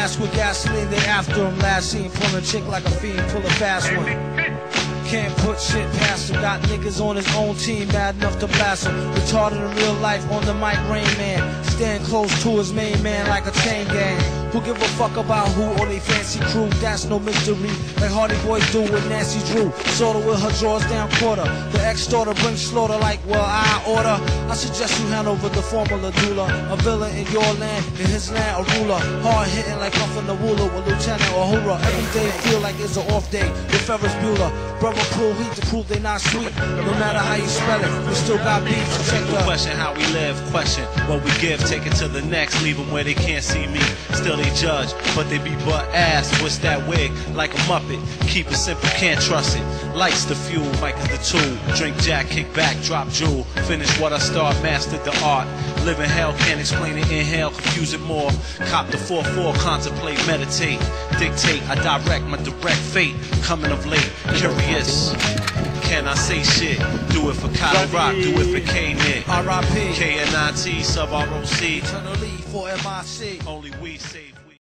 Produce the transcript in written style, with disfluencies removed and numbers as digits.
mask with gasoline, they after him. Last seen pulling a chick like a fiend, pull a fast one. Can't put shit past him. Got niggas on his own team mad enough to blast him. Retarded in real life, on the mic, Rain Man. Stand close to his main man like a chain gang. Who give a fuck about who or they fancy crew? That's no mystery, like Hardy Boys do with Nancy Drew. Sorta with her drawers down quarter. The ex-daughter brings slaughter like, well, I order. I suggest you hand over the formula doula. A villain in your land, in his land, a ruler. Hard hitting like I'm from the ruler with Lieutenant Uhura. Every day feel like it's an off day with Ferris Bueller. Brother Pool, heat to prove they not sweet. No matter how you spell it, we still got beef. Check the question how we live, question what we give, take it to the next, leave them where they can't see me. Still they judge, but they be butt ass. Twist that wig like a muppet. Keep it simple, can't trust it. Lights the fuel, mic is the tool. Drink Jack, kick back, drop jewel. Finish what I start, mastered the art. Live in hell, can't explain it, inhale, confuse it more. Cop the 4-4, contemplate, meditate. Dictate, I direct my direct fate. Coming of late, curious. Can I say shit? Do it for Kyle Rock, do it for K-Nick. R.I.P. KNIT, sub-ROC. Eternally for MIC. Only we save.